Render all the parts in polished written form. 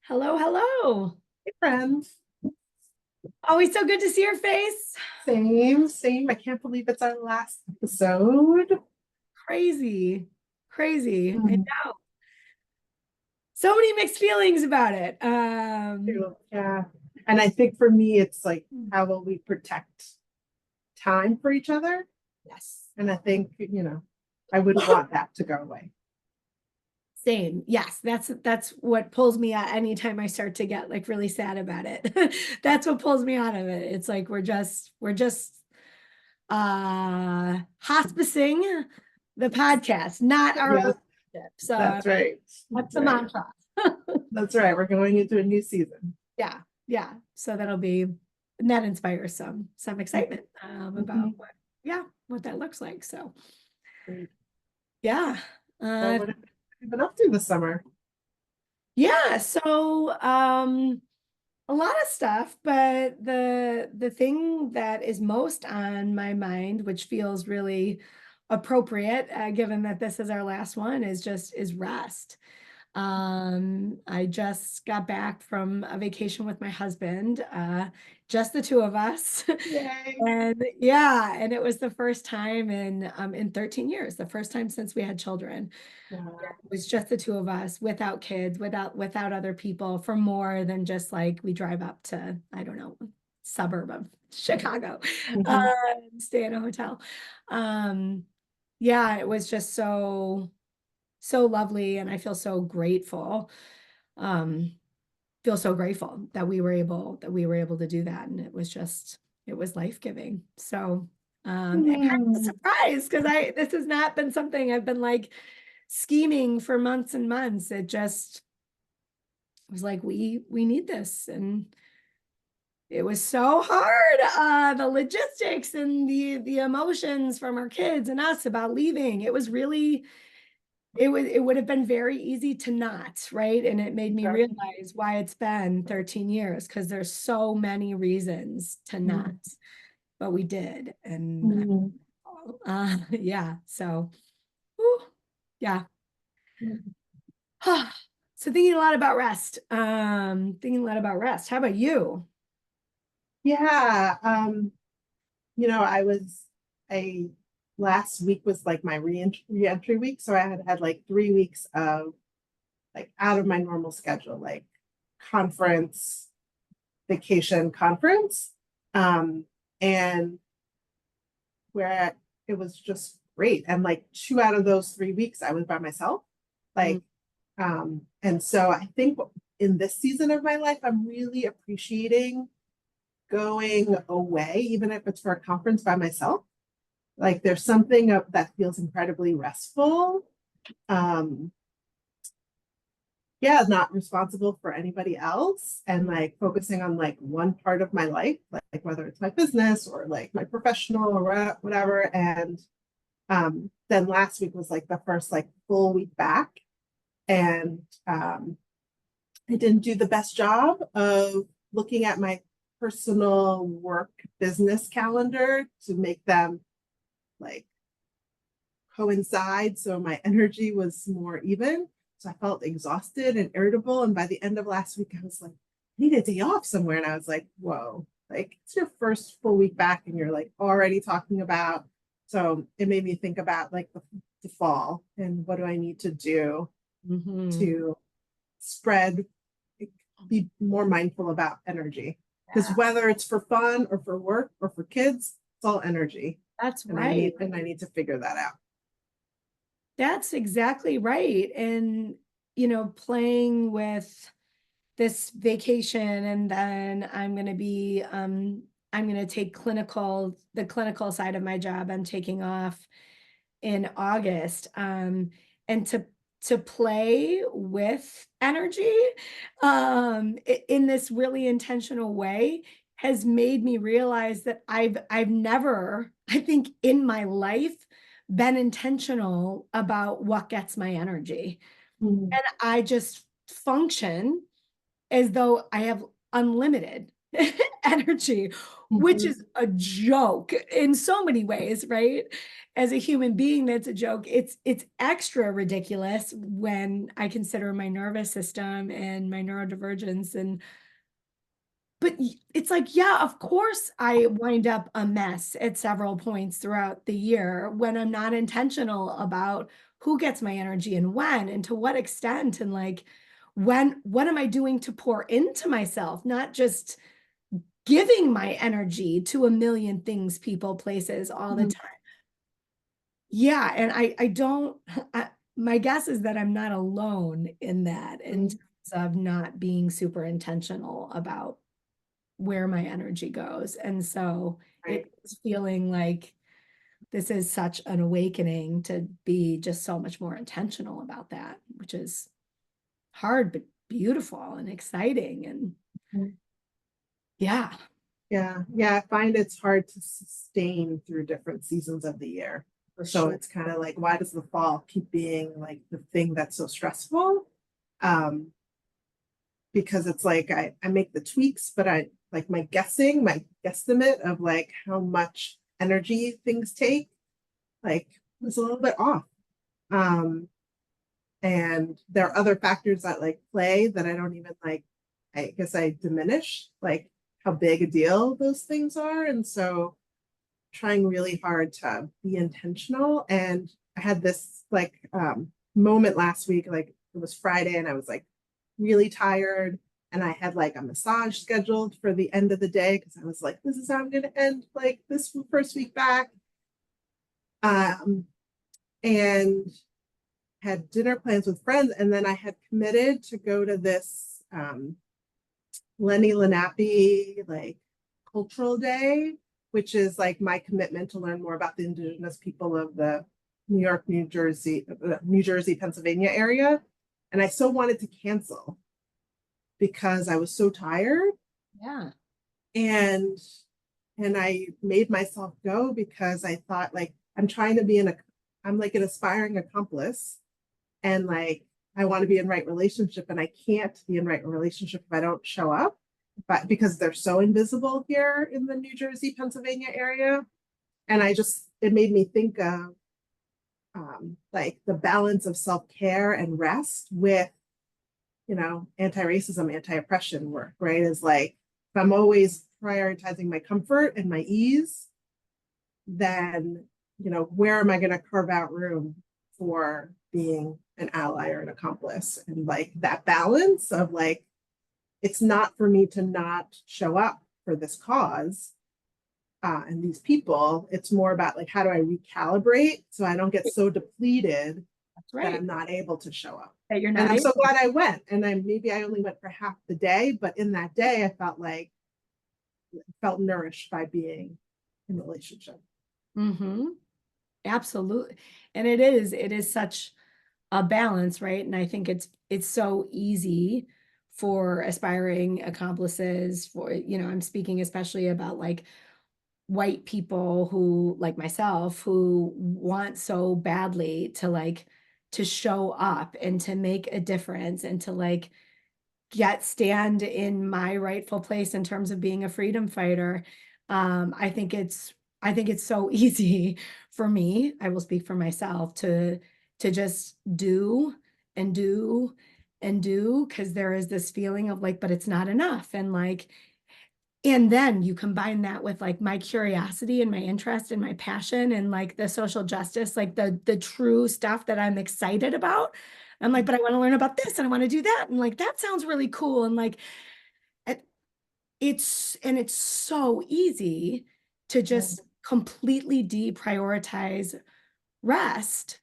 Hello, hello. Hey, friends. Always so good to see your face. Same. I can't believe it's our last episode. Crazy, crazy. I Mm, know. So many mixed feelings about it. Yeah. And I think for me, it's like, how will we protect time for each other? Yes. And I think, I wouldn't want that to go away. Same. Yes, that's what pulls me out anytime I start to get like really sad about it. That's what pulls me out of it. It's like we're just hospicing the podcast, not our Yes, relationship. So that's right. that's That's the right. mantra. That's right. We're going into a new season. Yeah, yeah. So that'll be that inspires some excitement about Mhm. what that looks like. So Great. yeah. So Uh what have you been up to this summer? yeah, so a lot of stuff, but the thing that is most on my mind, which feels really appropriate, given that this is our last one, is rest. I just got back from a vacation with my husband, just the two of us. Yay. And yeah, and it was the first time in 13 years, the first time since we had children. Wow. It was just the two of us without kids, without other people for more than just like we drive up to, I don't know, suburb of Chicago, uh, Mhm. stay in a hotel. Um, yeah, it was just so lovely, and I um feel so grateful that we were able to do that, and it was life-giving. So and kind of a Mm. surprise because I this has not been something I've been like scheming for months and months. It just was like we need this, and it was so hard, the logistics and the emotions from our kids and us about leaving. It was really it would have been very easy to not, right? And it made me Right. realize why it's been 13 years, because there's so many reasons to not, but we did. And Mhm. yeah, so whew, yeah. Mhm. So thinking a lot about rest. Thinking a lot about rest. How about you? Yeah. I was a last week was like my re-entry week. So I had like 3 weeks of like out of my normal schedule, like conference, vacation, conference. Um, and where it was just great. And like 2 out of those 3 weeks I was by myself. Mm, Like, and so I think in this season of my life, I'm really appreciating going away, even if it's for a conference by myself. Like there's something that feels incredibly restful. Um, not responsible for anybody else and like focusing on like one part of my life, like whether it's my business or like my professional or whatever. And then last week was like the first like full week back. And I didn't do the best job of looking at my personal work business calendar to make them like coincide. So my energy was more even. So I felt exhausted and irritable. And by the end of last week, I was like, I need a day off somewhere. And I was like, whoa, like it's your first full week back and you're like already talking about. So it made me think about like the fall and what do I need to do mhm. to spread, be more mindful about energy. Because Yeah, whether it's for fun or for work or for kids, it's all energy. that's And I right. need and I need to figure that out. That's exactly right. And, playing with this vacation, and then I'm going to take the clinical side of my job. I'm taking off in August. And to play with energy in this really intentional way has made me realize that I've never, I think, in my life been intentional about what gets my energy. Mm-hmm. And I just function as though I have unlimited energy, which Mhm. is a joke in so many ways, right? As a human being, that's a joke. It's extra ridiculous when I consider my nervous system and my neurodivergence. And but it's like, yeah, of course I wind up a mess at several points throughout the year when I'm not intentional about who gets my energy and when and to what extent, and like when what am I doing to pour into myself, not just giving my energy to a million things, people, places all the Mhm. time. Yeah, and I don't my guess is that I'm not alone in that, in terms of not being super intentional about where my energy goes. And so Right. it's feeling like this is such an awakening to be just so much more intentional about that, which is hard but beautiful and exciting. And Mhm. yeah, Yeah. Yeah. I find it's hard to sustain through different seasons of the year. for So sure. it's kind of like, why does the fall keep being like the thing that's so stressful? Um, because it's like I make the tweaks, but I like my guesstimate of like how much energy things take, like was a little bit off. Um, and there are other factors that like play that I don't even like, I guess I diminish like how big a deal those things are. And so trying really hard to be intentional. And I had this like moment last week, like it was Friday and I was like really tired. And I had like a massage scheduled for the end of the day because I was like, this is how I'm going to end like this first week back. Um, and had dinner plans with friends. And then I had committed to go to this Lenny Lenape like cultural day, which is like my commitment to learn more about the indigenous people of the New York, New Jersey, Pennsylvania area. And I so wanted to cancel because I was so tired. Yeah. And I made myself go because I thought like I'm trying to be I'm like an aspiring accomplice and like I want to be in right relationship and I can't be in right relationship if I don't show up, but because they're so invisible here in the New Jersey, Pennsylvania area. And it made me think of like the balance of self-care and rest with, anti-racism, anti-oppression work, right? Is like, if I'm always prioritizing my comfort and my ease, then, where am I going to carve out room for being an ally or an accomplice? And like that balance of like, it's not for me to not show up for this cause and these people. It's more about like, how do I recalibrate so I don't get so depleted That's that right. I'm not able to show up. That you're And not I'm so able. glad I went. And maybe I only went for half the day, but in that day, I felt nourished by being in relationship. Mm-hmm. Absolutely. And it is such a balance, right? And I think it's so easy for aspiring accomplices for, I'm speaking especially about like white people who like myself who want so badly to like to show up and to make a difference and to like stand in my rightful place in terms of being a freedom fighter. I think it's so easy for me, I will speak for myself, to just do and do and do because there is this feeling of like, but it's not enough. And like, and then you combine that with like my curiosity and my interest and my passion and like the social justice, like the true stuff that I'm excited about. I'm like, but I want to learn about this and I want to do that. And like that sounds really cool. And like it, it's so easy to just completely deprioritize rest.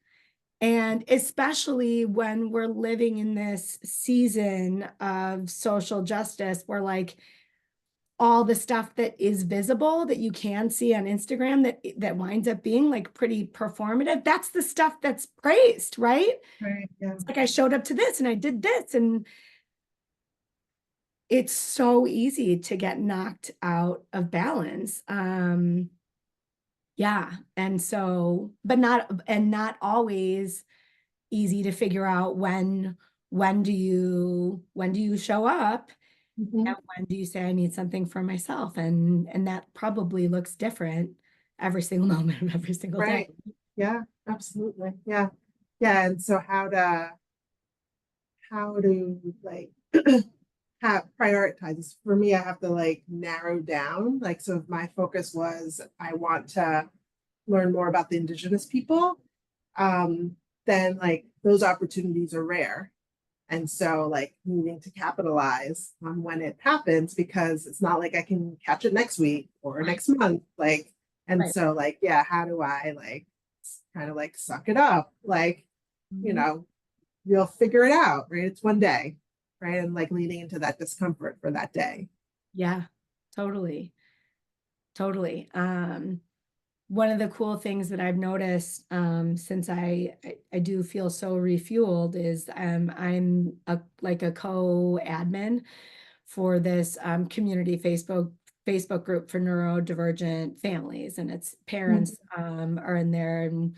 And especially when we're living in this season of social justice where like all the stuff that is visible that you can see on Instagram that winds up being like pretty performative, that's the stuff that's praised, right? Right. Yeah. It's like I showed up to this and I did this, and it's so easy to get knocked out of balance. Yeah, and so, but not always easy to figure out when do you show up Mhm. And when do you say I need something for myself? And that probably looks different every single moment of every single day. Right. Yeah, absolutely. Yeah. Yeah. And so how to like have prioritize for me, I have to like narrow down. Like, so if my focus was I want to learn more about the indigenous people, then like those opportunities are rare. And so like needing to capitalize on when it happens because it's not like I can catch it next week or Right. next month. Like, and Right. so like, yeah, how do I like kind of like suck it up? Like, you Mhm. know, you'll figure it out, right? It's one day, right? And like leaning into that discomfort for that day. Yeah, totally. Totally. One of the cool things that I've noticed since I do feel so refueled is I'm like a co-admin for this community Facebook group for neurodivergent families, and its Mhm. parents are in there, and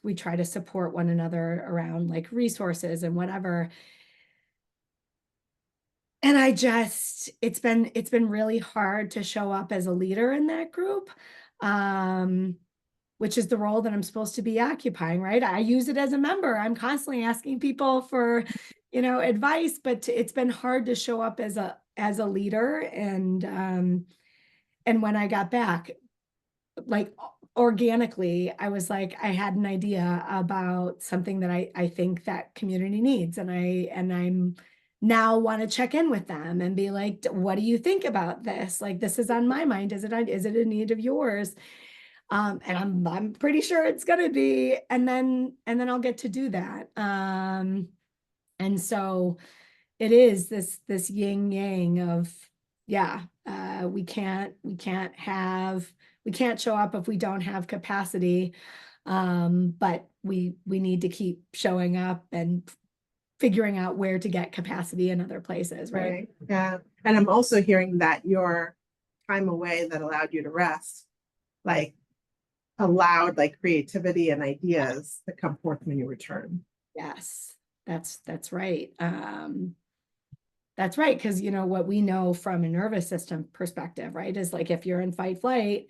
we try to support one another around like resources and whatever. And it's been really hard to show up as a leader in that group. Um, which is the role that I'm supposed to be occupying, right? I use it as a member. I'm constantly asking people for, advice, but it's been hard to show up as a leader. And when I got back, like organically, I was like, I had an idea about something that I think that community needs. And I'm now want to check in with them and be like, what do you think about this? Like, this is on my mind. Is it a need of yours? And I'm pretty sure it's gonna be, and then I'll get to do that. And so it is this yin yang of, yeah, we can't show up if we don't have capacity. But we need to keep showing up and figuring out where to get capacity in other places, right? Right. Yeah. And I'm also hearing that your time away that allowed you to rest, like allowed like creativity and ideas to come forth when you return. Yes, that's right. That's right, because what we know from a nervous system perspective, right, is like if you're in fight flight,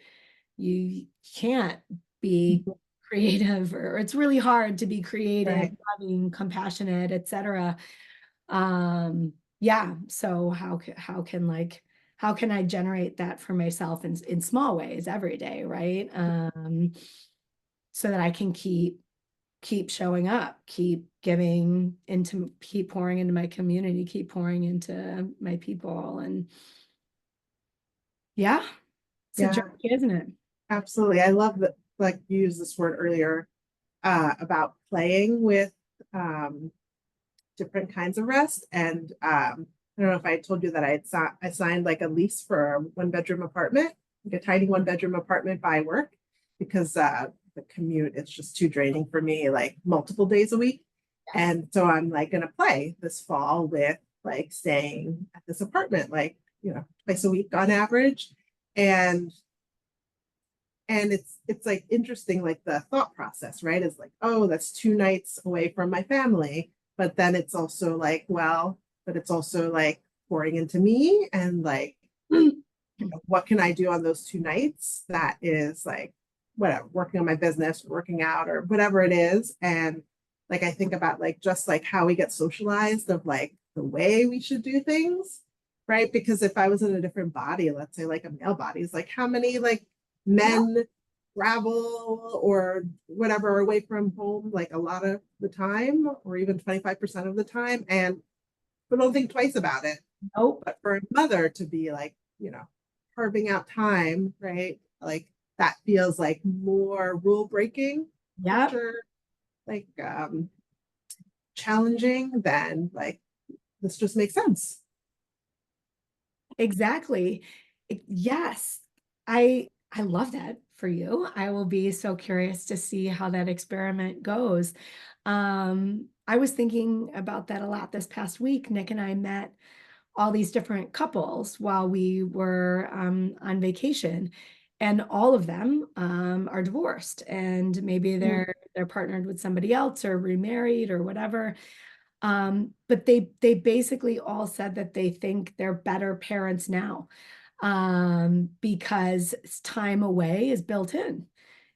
you can't be creative, or it's really hard to be creative, Right. loving, compassionate, etc. Yeah, so how can I generate that for myself in small ways every day, right? So that I can keep showing up, keep pouring into my community, keep pouring into my people. And yeah, it's a Yeah, journey, isn't it? absolutely. I love that, like you used this word earlier, about playing with um different kinds of rest. And I don't know if I told you that I signed like a lease for a 1 bedroom apartment, like a tiny 1 bedroom apartment by work, because the commute is just too draining for me, like multiple days a week. Yes. And so I'm like gonna play this fall with like staying at this apartment, like, twice a week on average. And it's like interesting, like the thought process, right? It's like, oh, that's 2 nights away from my family. But then it's also like, well, but it's also like pouring into me and like, what can I do on those 2 nights that is like whatever, working on my business, working out, or whatever it is. And like I think about like just like how we get socialized of like the way we should do things, right? Because if I was in a different body, let's say like a male body, is like how many like Yeah. men travel or whatever away from home like a lot of the time, or even 25% of the time, and we don't think twice about it. Nope. But for a mother to be like, carving out time, right? Like that feels like more rule breaking, Yep. culture, like challenging than like this just makes sense. Exactly. Yes. I love that for you. I will be so curious to see how that experiment goes. I was thinking about that a lot this past week. Nick and I met all these different couples while we were on vacation, and all of them are divorced, and maybe Mm. they're partnered with somebody else or remarried or whatever. But they basically all said that they think they're better parents now, because time away is built in.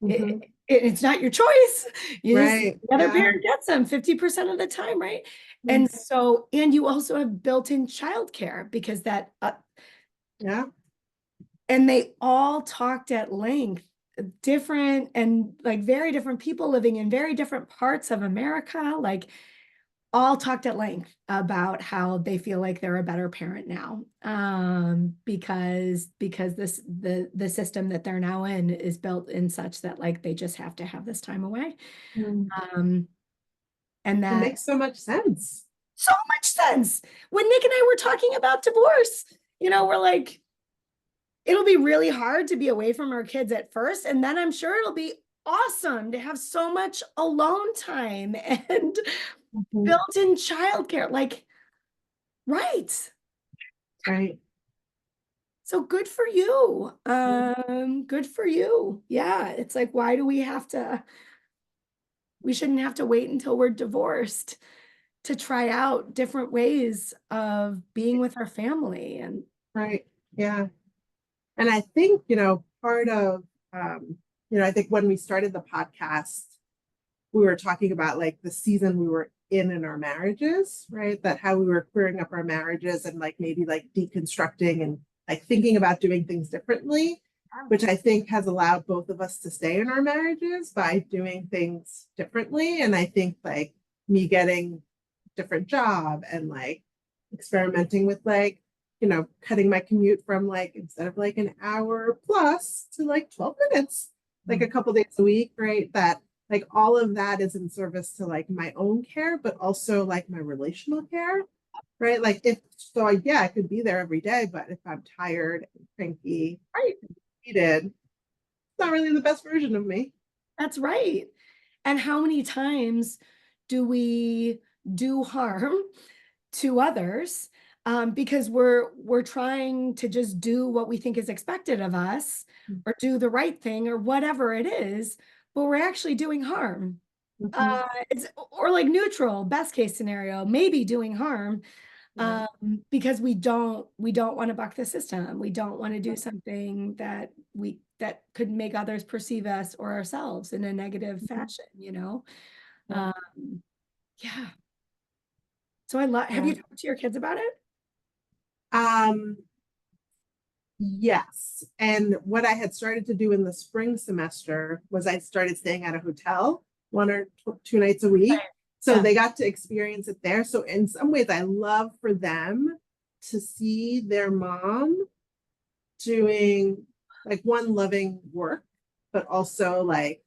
Mhm. It's not your choice. You just, Right. the other Yeah. parent gets them 50% of the time, right? Mm. And so, and you also have built-in childcare because that, Yeah. and they all talked at length, different and like very different people living in very different parts of America, like all talked at length about how they feel like they're a better parent now, because the system that they're now in is built in such that like they just have to have this time away, Mm. um, and It that makes so much sense. so much sense. When Nick and I were talking about divorce, we're like, it'll be really hard to be away from our kids at first, and then I'm sure it'll be awesome to have so much alone time and Mhm. built-in childcare, like, right. Right. So good for you. Mhm. Good for you. Yeah, it's like, why do we shouldn't have to wait until we're divorced to try out different ways of being with our family. And Right. Yeah. And I think, part of, I think when we started the podcast, we were talking about like the season we were in our marriages, right? That how we were clearing up our marriages and like maybe like deconstructing and like thinking about doing things differently, which I think has allowed both of us to stay in our marriages by doing things differently. And I think like me getting a different job and like experimenting with like, cutting my commute from like instead of like an hour plus to like 12 minutes, like a couple days a week, right? That like all of that is in service to like my own care, but also like my relational care, right? Like if so, yeah, I could be there every day, but if I'm tired and cranky, right, needed, it's not really the best version of me. that's right. And how many times do we do harm to others, because we're trying to just do what we think is expected of us or do the right thing or whatever it is, but we're actually doing harm. Mm-hmm. It's or like neutral, best case scenario, maybe doing harm, Yeah. because we don't want to buck the system. We don't want to do something that could make others perceive us or ourselves in a negative fashion. Yeah. Um, yeah. So I love, have Yeah. you talked to your kids about it? Um, yes. And what I had started to do in the spring semester was I started staying at a hotel 1 or 2 nights a week. So Yeah. they got to experience it there. So in some ways, I love for them to see their mom doing like one loving work, but also like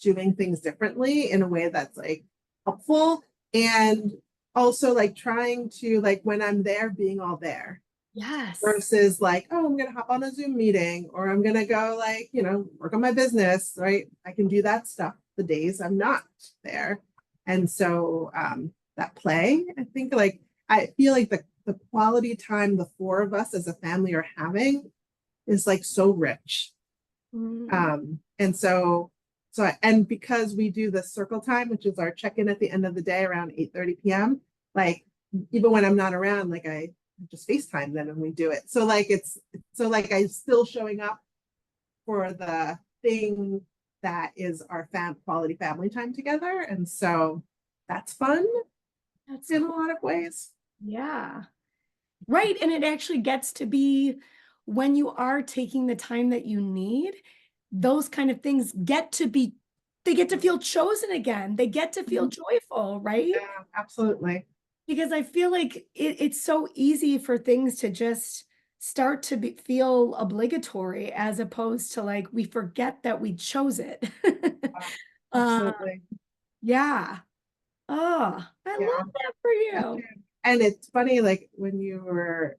doing things differently in a way that's like helpful and also like trying to like when I'm there being all there Yes. versus like, oh, I'm gonna hop on a Zoom meeting or I'm gonna go like, work on my business, right? I can do that stuff the days I'm not there. And so that play, I think like I feel like the quality time the four of us as a family are having is like so rich. Mm, And and because we do the circle time, which is our check-in at the end of the day around 8:30 p.m., like even when I'm not around, like I just FaceTime them and we do it. So like it's so like I'm still showing up for the thing that is our quality family time together. And so that's fun that's in a cool. lot of ways. Yeah. Right. And it actually gets to be when you are taking the time that you need, those kind of things they get to feel chosen again. They get to feel Mhm. joyful, right? Yeah, absolutely. Because I feel like it's so easy for things to just start to feel obligatory as opposed to like we forget that we chose it. uh, Absolutely. yeah. Oh, I Yeah. love that for Me you. too. And it's funny, like when you were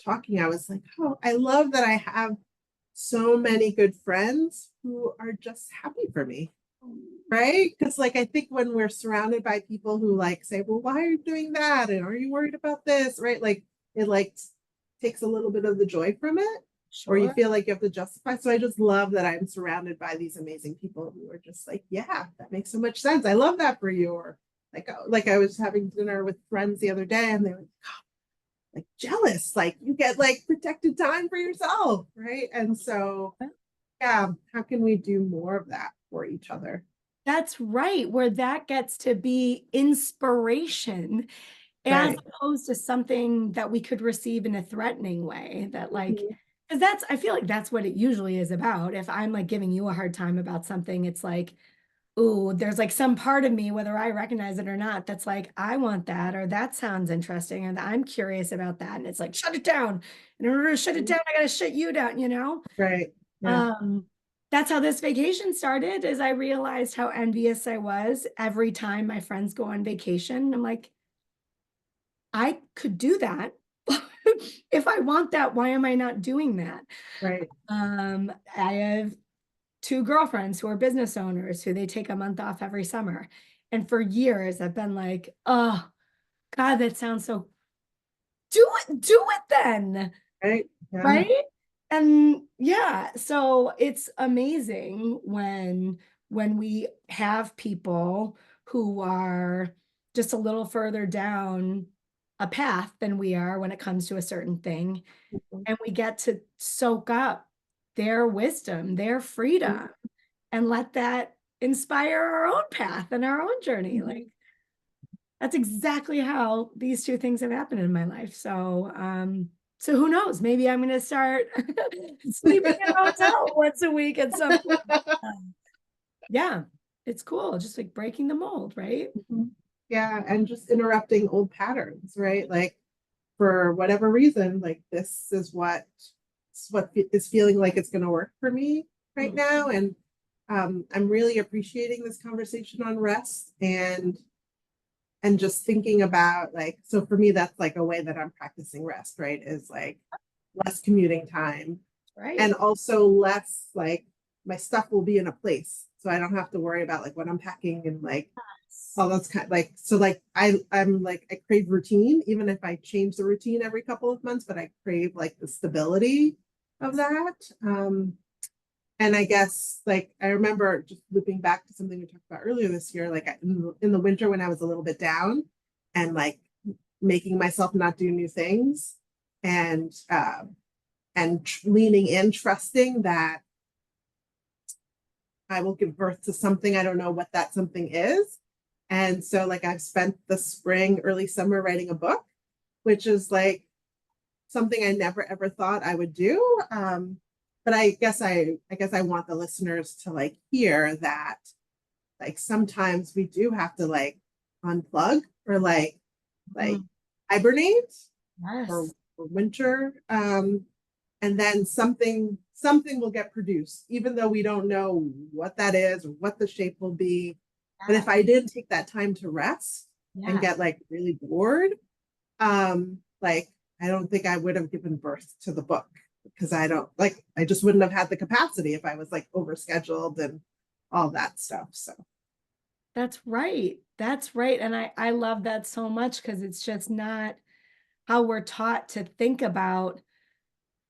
talking, I was like, oh, I love that I have so many good friends who are just happy for me, right? Because like I think when we're surrounded by people who like say, well, why are you doing that? And are you worried about this? Right? Like it like takes a little bit of the joy from it, or you Sure. feel like you have to justify. So I just love that I'm surrounded by these amazing people who are just like, yeah, that makes so much sense. I love that for you. Or like I was having dinner with friends the other day, and they were like jealous, like you get like protected time for yourself, right? And so, yeah, how can we do more of that for each other? That's right, where that gets to be inspiration as Right. opposed to something that we could receive in a threatening way that like, Mhm. because that's, I feel like that's what it usually is about. If I'm like giving you a hard time about something, it's like, ooh, there's like some part of me, whether I recognize it or not, that's like, I want that, or that sounds interesting, and I'm curious about that. And it's like, shut it down. In order to shut it down, I gotta shut you down, you know? Right. Yeah. Um, that's how this vacation started, is I realized how envious I was every time my friends go on vacation. I'm like, I could do that. If I want that, why am I not doing that? Right. I have two girlfriends who are business owners who they take a month off every summer. And for years, I've been like, oh, God, that sounds so, do it then. Right. Yeah. Right? And yeah, so it's amazing when we have people who are just a little further down a path than we are when it comes to a certain thing, Mhm. and we get to soak up their wisdom, their freedom, and let that inspire our own path and our own journey. Like, Mhm. that's exactly how these two things have happened in my life. So who knows? Maybe I'm going to start sleeping in a hotel once a week at some point. Yeah, it's cool. Just like breaking the mold, right? Mhm. Yeah, and just interrupting old patterns, right? Like for whatever reason, like this is what is feeling like it's going to work for me right Mhm. now, and I'm really appreciating this conversation on rest and just thinking about like, so for me that's like a way that I'm practicing rest, right? Is like less commuting time and Right. also less like my stuff will be in a place, so I don't have to worry about like what I'm packing and like all those kind like, so like I'm like I crave routine even if I change the routine every couple of months, but I crave like the stability of that. And I guess like I remember just looping back to something we talked about earlier this year, like in the winter when I was a little bit down and like making myself not do new things and leaning in, trusting that I will give birth to something. I don't know what that something is. And so like I've spent the spring, early summer writing a book, which is like something I never ever thought I would do. But I guess I want the listeners to like hear that like sometimes we do have to like unplug or like Mhm. hibernate or, Yes. or winter. And then something will get produced, even though we don't know what that is or what the shape will be. But Yeah. if I didn't take that time to rest and Yeah. get like really bored, like I don't think I would have given birth to the book because I don't like I just wouldn't have had the capacity if I was like overscheduled and all that stuff. So That's right. That's right. And I love that so much because it's just not how we're taught to think about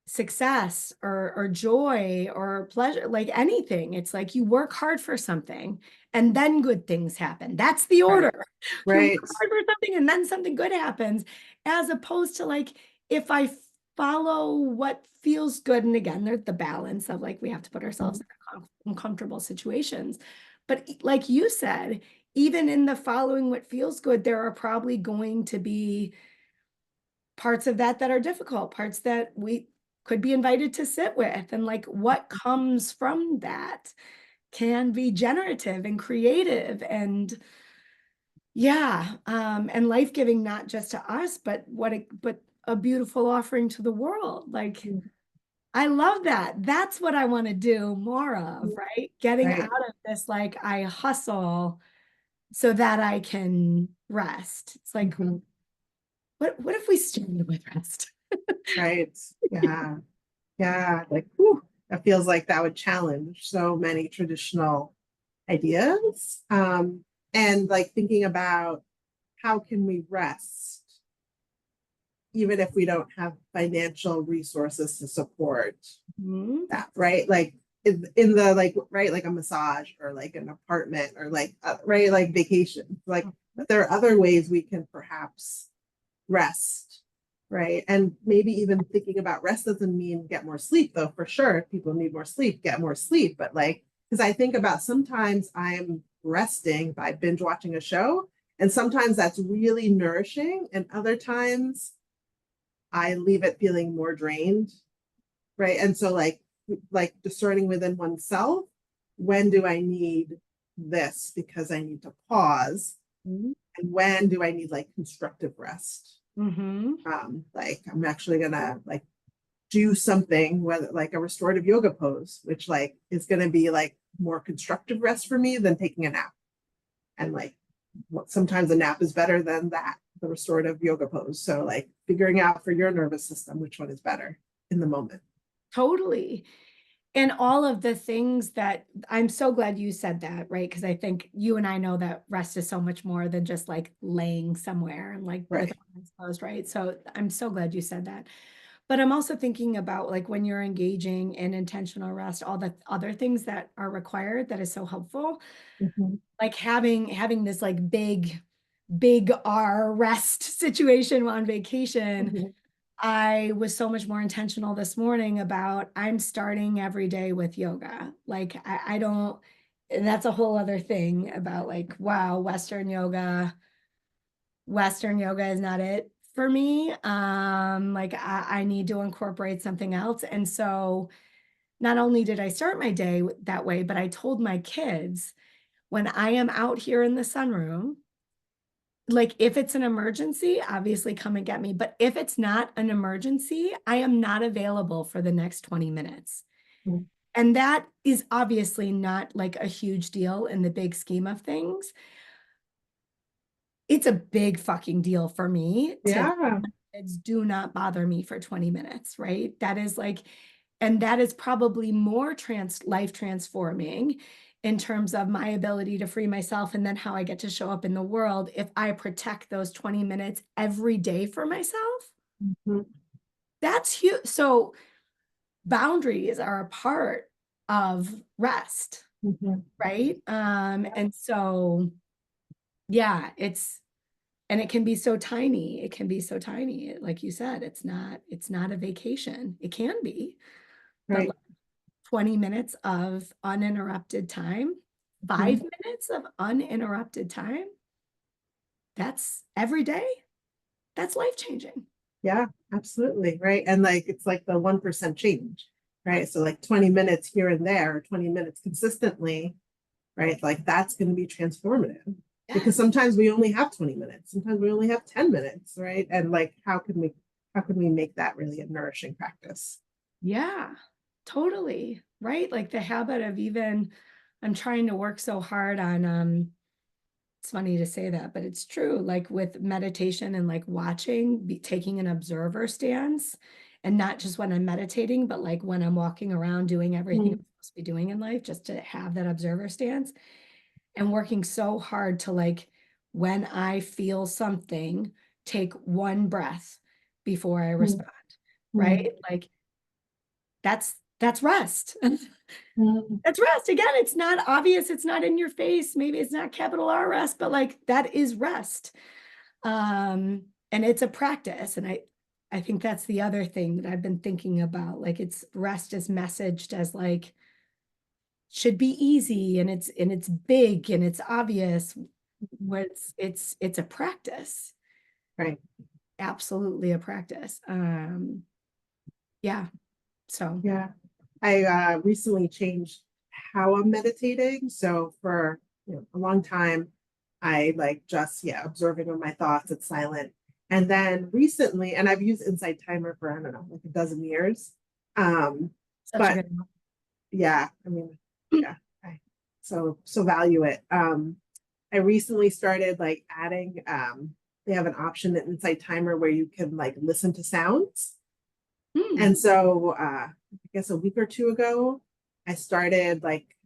success or joy or pleasure, like anything. It's like you work hard for something and then good things happen. That's the right, order. You work right. hard for something and then something good happens, as opposed to like if I follow what feels good. And again, there's the balance of like we have to put ourselves in uncomfortable situations. But like you said, even in the following what feels good, there are probably going to be parts of that that are difficult, parts that we could be invited to sit with. And like what comes from that can be generative and creative and yeah, and life-giving, not just to us, but but a beautiful offering to the world. Like I love that. That's what I want to do more of, right? Getting out Right. of this, like I hustle so that I can rest. It's like, Mhm. what if we started with rest? Right. Yeah. Yeah. Like, whew, that feels like that would challenge so many traditional ideas. And like thinking about how can we rest even if we don't have financial resources to support Mhm. that, right? Like in the like, right, like a massage or like an apartment or like, right, like vacation. Like but there are other ways we can perhaps rest, right? And maybe even thinking about rest doesn't mean get more sleep, though, for sure. If people need more sleep, get more sleep. But like, because I think about sometimes I'm resting by binge watching a show, and sometimes that's really nourishing, and other times I leave it feeling more drained, right? And so like discerning within oneself, when do I need this because I need to pause, Mhm. and when do I need like constructive rest? Mhm. Like I'm actually gonna like do something, whether like a restorative yoga pose, which like is gonna be like more constructive rest for me than taking a nap. And like sometimes a nap is better than that, the restorative yoga pose. So like figuring out for your nervous system which one is better in the moment. Totally. And all of the things that I'm so glad you said that, right? Because I think you and I know that rest is so much more than just like laying somewhere and like with Right. our eyes closed, right? So I'm so glad you said that. But I'm also thinking about like when you're engaging in intentional rest, all the other things that are required that is so helpful. Mm-hmm. Like having this like big R rest situation on vacation. Mm-hmm. I was so much more intentional this morning about I'm starting every day with yoga. Like I don't, and that's a whole other thing about like, wow, Western yoga is not it for me. Like I need to incorporate something else. And so not only did I start my day that way, but I told my kids when I am out here in the sunroom, like if it's an emergency, obviously come and get me. But if it's not an emergency, I am not available for the next 20 minutes. And that is obviously not like a huge deal in the big scheme of things. It's a big fucking deal for me to Yeah. kids do not bother me for 20 minutes, right? That is like, and that is probably more life transforming in terms of my ability to free myself and then how I get to show up in the world if I protect those 20 minutes every day for myself. Mm-hmm. That's huge. So boundaries are a part of rest, Mm-hmm. right? And so yeah, and it can be so tiny. It can be so tiny. Like you said, it's not a vacation. It can be, but Right. 20 minutes of uninterrupted time, Mm-hmm. 5 minutes of uninterrupted time, that's every day. That's life changing. Yeah, absolutely. Right. And like it's like the 1% change, right? So like 20 minutes here and there, 20 minutes consistently, right? Like that's going to be transformative because Yes. sometimes we only have 20 minutes, sometimes we only have 10 minutes, right? And like how can we make that really a nourishing practice? Yeah, totally. Right. Like the habit of even, I'm trying to work so hard on, it's funny to say that, but it's true. Like with meditation and like watching, taking an observer stance, and not just when I'm meditating, but like when I'm walking around doing everything I'm Mm, supposed to be doing in life, just to have that observer stance and working so hard to like, when I feel something, take one breath before I mm, respond, mm, right? Like that's rest. mm. That's rest. Again, it's not obvious, it's not in your face. Maybe it's not capital R rest, but like that is rest. And it's a practice. And I think that's the other thing that I've been thinking about. Like it's rest is messaged as like should be easy and it's big and it's obvious. Where it's a practice. Right. Absolutely a practice. Yeah. So Yeah. I recently changed how I'm meditating. So for a long time, I like just observing of my thoughts. It's silent. And then recently, and I've used Insight Timer for I don't know, like a dozen years. Um, such a but good yeah, I mean, one. yeah, I so value it. I recently started like adding. They have an option in Insight Timer where you can like listen to sounds. Hmm. And so I guess a week or two ago, I started like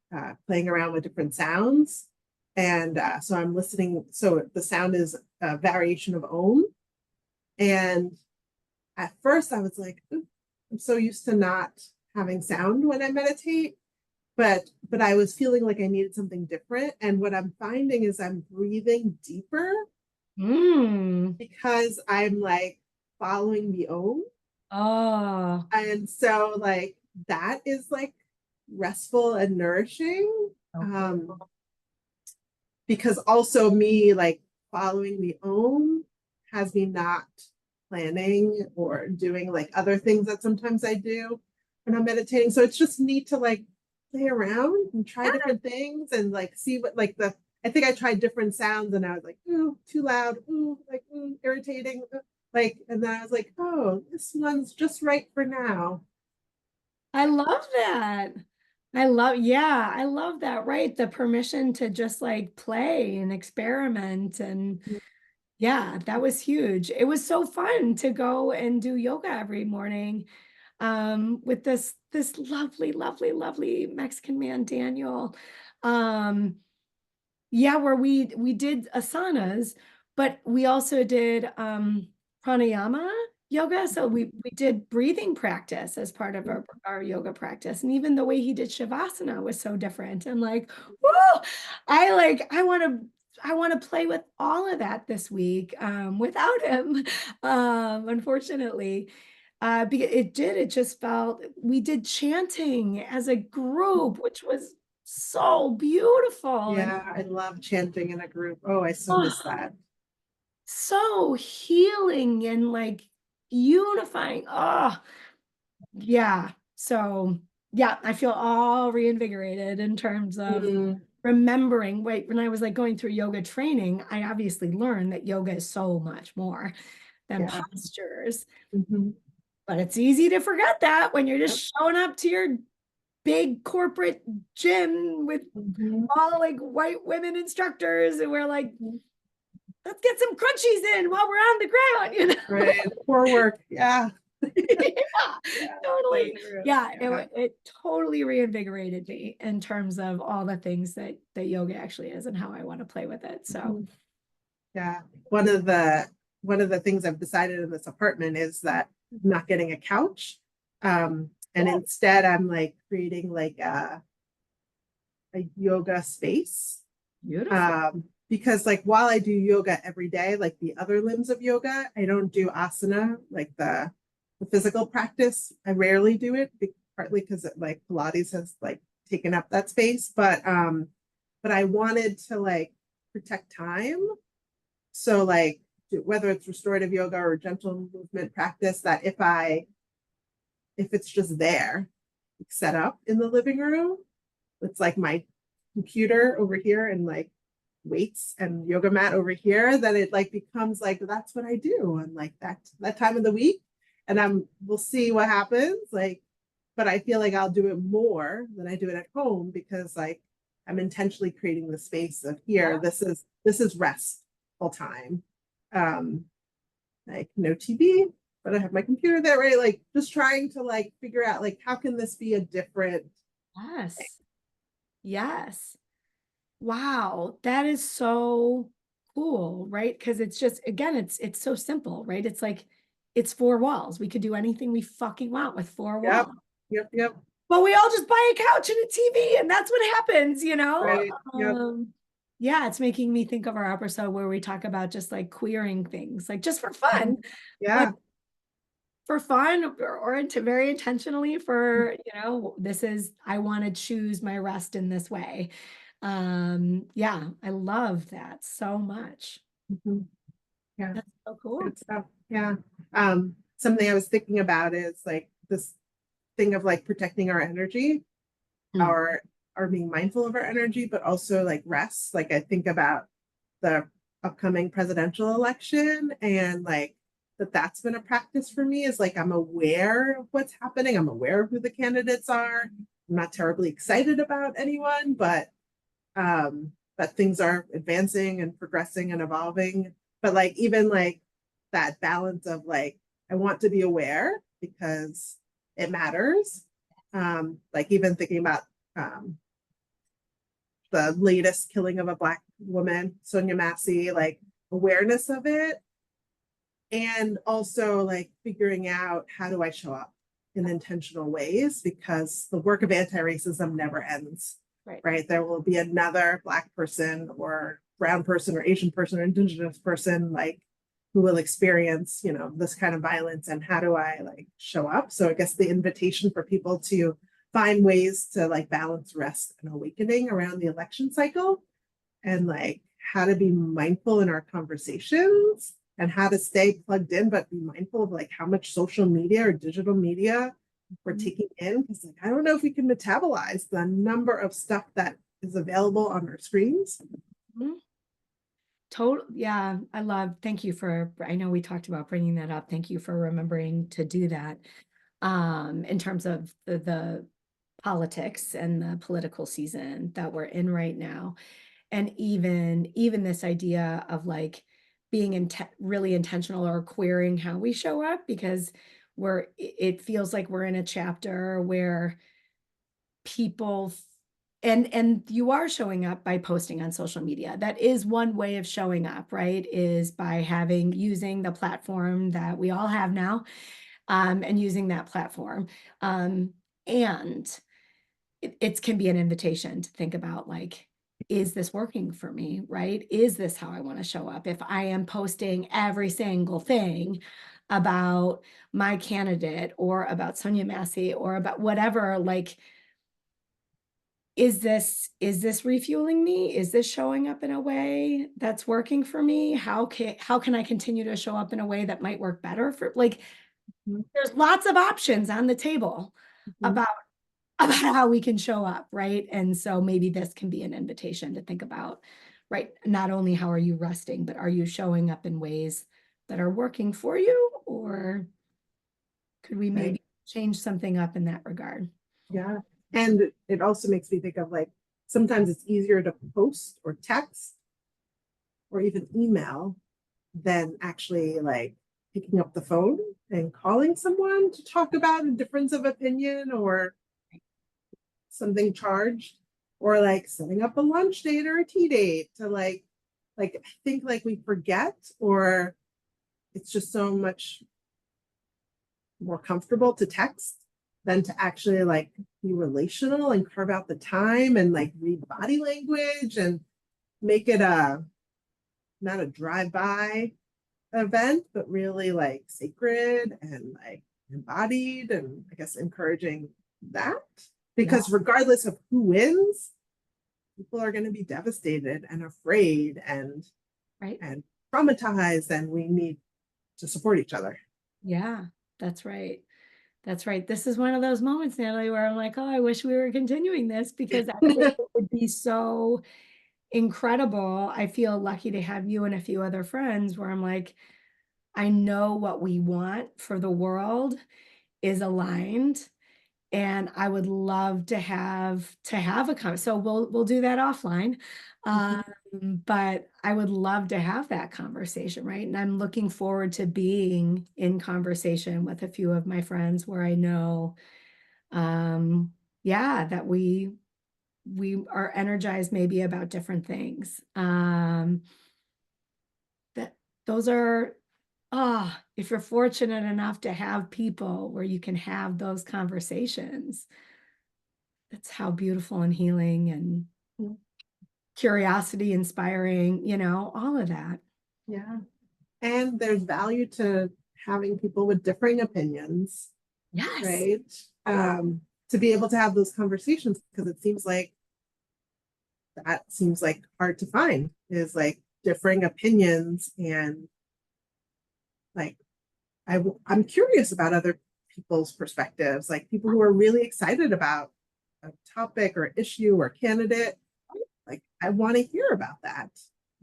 playing around with different sounds. And so I'm listening. So the sound is a variation of Om. And at first I was like, "Ooh, I'm so used to not having sound when I meditate." but I was feeling like I needed something different. And what I'm finding is I'm breathing deeper Mm. because I'm like following the Om. Oh, And so like that is like restful and nourishing. okay. Um, because also me like following the Om has me not planning or doing like other things that sometimes I do when I'm meditating. So it's just neat to like play around and try different things and like see what like the I think I tried different sounds and I was like, ooh, too loud, ooh, like irritating. Like, and then I was like, oh, this one's just right for now. I love that. Yeah, I love that, right? The permission to just like play and experiment. And yeah, that was huge. It was so fun to go and do yoga every morning with this lovely, lovely, lovely Mexican man, Daniel. Um, yeah, where we did asanas, but we also did pranayama yoga. So we did breathing practice as part of our yoga practice. And even the way he did shavasana was so different. And like, whoa, I want to play with all of that this week without him, unfortunately. Because it just felt, we did chanting as a group, which was so beautiful and Yeah, I love chanting in a group. Oh, I so oh, miss that. so healing and like unifying. Oh, yeah. So, yeah, I feel all reinvigorated in terms of Mm, remembering. Wait, when I was like going through yoga training, I obviously learned that yoga is so much more than yeah. postures. Mhm. But it's easy to forget that when you're Yep. just showing up to your big corporate gym with Mhm. all like white women instructors, and we're like, Mhm. let's get some crunchies in while we're on the ground, you Right. know? Core work. Yeah. Yeah, Yeah. So totally. true. Yeah, Yeah. it totally reinvigorated me in terms of all the things that yoga actually is and how I want to play with it. So, Mhm. Yeah. One of the things I've decided in this apartment is that I'm not getting a couch. And cool. instead I'm like creating like a yoga space. Beautiful. Because like while I do yoga every day, like the other limbs of yoga, I don't do asana, like the physical practice. I rarely do it, partly because it like Pilates has like taken up that space. But I wanted to like protect time. So like whether it's restorative yoga or gentle movement practice, that if it's just there, set up in the living room, it's like my computer over here and like weights and yoga mat over here, that it like becomes like that's what I do and like that time of the week. And we'll see what happens. Like, but I feel like I'll do it more than I do it at home because like I'm intentionally creating the space of here. This is restful time. Um, like no TV, but I have my computer there, right? Like just trying to like figure out like how can this be a different thing? Yes. Yes. Wow, that is so cool, right? Because it's just, again, it's so simple, right? It's like it's four walls. We could do anything we fucking want with four Yep, walls. yep, yep. But we all just buy a couch and a TV, and that's what happens, you know? Right, yep. Yeah, it's making me think of our episode where we talk about just like queering things, like just for fun, Mhm. but Yeah. for fun or into very intentionally for, this is, I want to choose my rest in this way. Yeah, I love that so much. Mhm. Yeah, That's so cool. good stuff. Yeah. Something I was thinking about is like this thing of like protecting our energy, Mm. our being mindful of our energy, but also like rest. Like I think about the upcoming presidential election and like that's been a practice for me is like I'm aware of what's happening. I'm aware of who the candidates are. I'm not terribly excited about anyone, but things are advancing and progressing and evolving. But like even like that balance of like I want to be aware because it matters. Like even thinking about um, the latest killing of a Black woman, Sonia Massey, like awareness of it, and also like figuring out how do I show up in intentional ways, because the work of anti-racism never ends, Right. right? There will be another Black person or brown person or Asian person or Indigenous person, like, who will experience, you know, this kind of violence. And how do I like show up? So I guess the invitation for people to find ways to like balance rest and awakening around the election cycle, and like how to be mindful in our conversations and how to stay plugged in, but be mindful of like how much social media or digital media we're taking in. Because like, I don't know if we can metabolize the number of stuff that is available on our screens. Mhm. Total, yeah, thank you for, I know we talked about bringing that up. Thank you for remembering to do that. In terms of the politics and the political season that we're in right now. And even this idea of like being really intentional or querying how we show up, because it feels like we're in a chapter where people and you are showing up by posting on social media. That is one way of showing up, right? Is by using the platform that we all have now, and using that platform. And it can be an invitation to think about like, is this working for me, right? Is this how I want to show up? If I am posting every single thing about my candidate or about Sonia Massey or about whatever, like, is this refueling me? Is this showing up in a way that's working for me? How can I continue to show up in a way that might work better for, like, Mhm. there's lots of options on the table Mhm. about how we can show up, right? And so maybe this can be an invitation to think about, right? Not only how are you resting, but are you showing up in ways that are working for you, or could we Right. maybe change something up in that regard? Yeah. And it also makes me think of like, sometimes it's easier to post or text or even email than actually like picking up the phone and calling someone to talk about a difference of opinion or something charged, or like setting up a lunch date or a tea date to like I think like we forget, or it's just so much more comfortable to text than to actually like be relational and carve out the time and like read body language and make it a not a drive-by event, but really like sacred and like embodied, and I guess encouraging that. Yeah, Because regardless of who wins, people are going to be devastated and afraid right. and traumatized, and we need to support each other. Yeah, that's right. That's right. This is one of those moments, Natalie, where I'm like, oh, I wish we were continuing this, because I think it would be so incredible. I feel lucky to have you and a few other friends where I'm like, I know what we want for the world is aligned, and I would love to have a conversation. So we'll do that offline. Um, but I would love to have that conversation, right? And I'm looking forward to being in conversation with a few of my friends where I know, yeah, that we are energized maybe about different things. That those are, if you're fortunate enough to have people where you can have those conversations, that's how beautiful and healing and curiosity inspiring, all of that. Yeah. And there's value to having people with differing opinions, Yes. right? To be able to have those conversations, because it seems like that seems like hard to find, is like differing opinions. And like I'm curious about other people's perspectives, like people who are really excited about a topic or issue or candidate. Like I want to hear about that,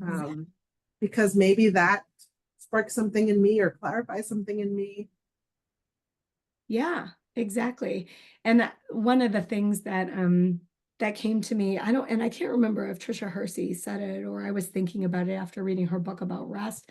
um, because maybe that sparks something in me or clarifies something in me. Yeah, exactly. And one of the things that came to me, I can't remember if Trisha Hersey said it or I was thinking about it after reading her book about rest,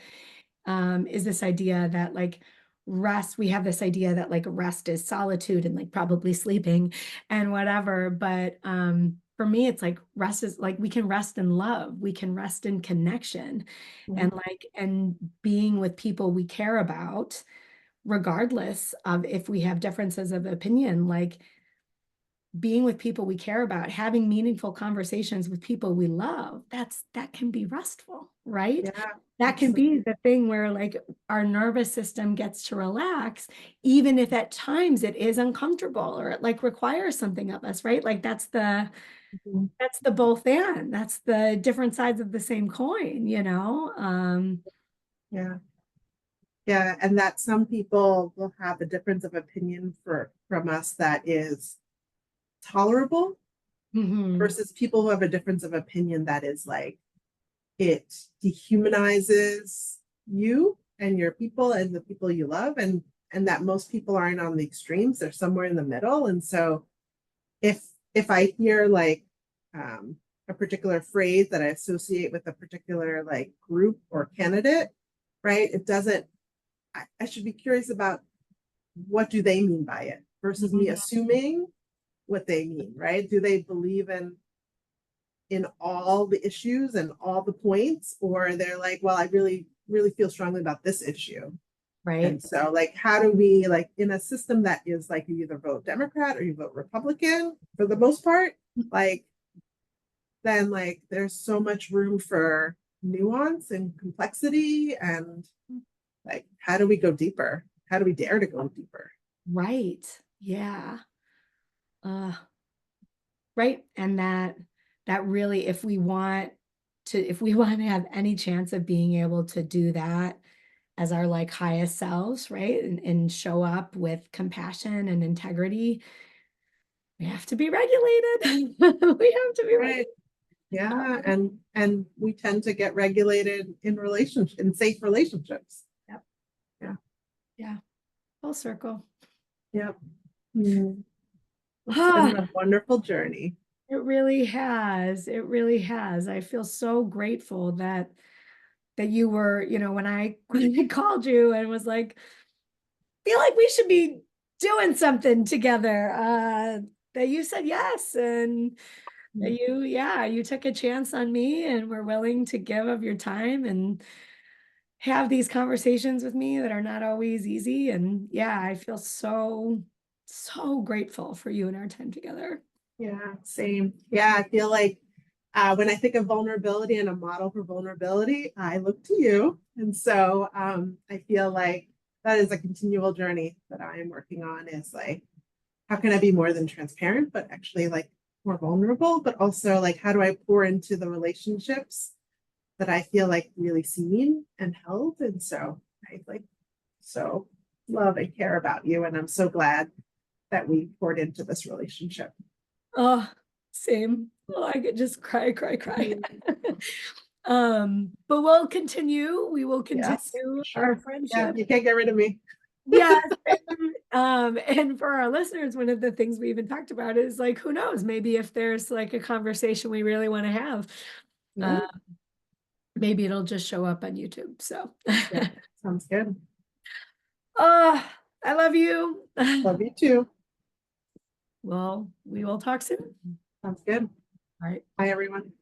is this idea that like rest, we have this idea that like rest is solitude and like probably sleeping and whatever. But for me, it's like rest is like we can rest in love, we can rest in connection, Yeah. and being with people we care about, regardless of if we have differences of opinion, like being with people we care about, having meaningful conversations with people we love, that can be restful, right? Yeah, That can absolutely. be the thing where like our nervous system gets to relax, even if at times it is uncomfortable or it like requires something of us, right? Like Mhm. that's the both and that's the different sides of the same coin, Yeah. Yeah. And that some people will have a difference of opinion from us that is tolerable mhm, versus people who have a difference of opinion that is like it dehumanizes you and your people and the people you love, and that most people aren't on the extremes, they're somewhere in the middle. And so if I hear like a particular phrase that I associate with a particular like group or candidate, right, it doesn't, I should be curious about what do they mean by it versus me mhm, assuming what they mean, right? Do they believe in all the issues and all the points, or they're like, well, I really feel strongly about this issue. right, And so like how do we, like, in a system that is like you either vote Democrat or you vote Republican for the most part, like then like there's so much room for nuance and complexity, and like how do we go deeper, how do we dare to go deeper? right, yeah, uh right. And that really, if we want to have any chance of being able to do that as our like highest selves, right? And show up with compassion and integrity, we have to be regulated. We have to be Right. regulated. Yeah. And we tend to get regulated in relationship, in safe relationships. Yep. Yeah. Yeah. Full circle. Yep. Mm. It's Ah, been a wonderful journey. it really has. It really has. I feel so grateful that you were, when I when I called you and was like, feel like we should be doing something together. That you said yes, and that you took a chance on me and were willing to give of your time and have these conversations with me that are not always easy. And yeah, I feel so grateful for you and our time together. Yeah, same. Yeah, I feel like when I think of vulnerability and a model for vulnerability, I look to you. And so I feel like that is a continual journey that I am working on, is like, how can I be more than transparent, but actually like more vulnerable, but also like, how do I pour into the relationships that I feel like really seen and held? And so I like so love and care about you. And I'm so glad that we poured into this relationship. Oh, same. Oh, I could just cry, cry, cry. Mhm. But we'll continue. We will Yes, for continue our sure. Yeah, friendship. you can't get rid of me. Yes. And for our listeners, one of the things we even talked about is like, who knows, maybe if there's like a conversation we really want to have, Yeah, uh, maybe it'll just show up on YouTube. So, yeah, sounds good. oh, I love you. Love you too. Well, we will talk soon. Sounds good. All right. Bye, everyone.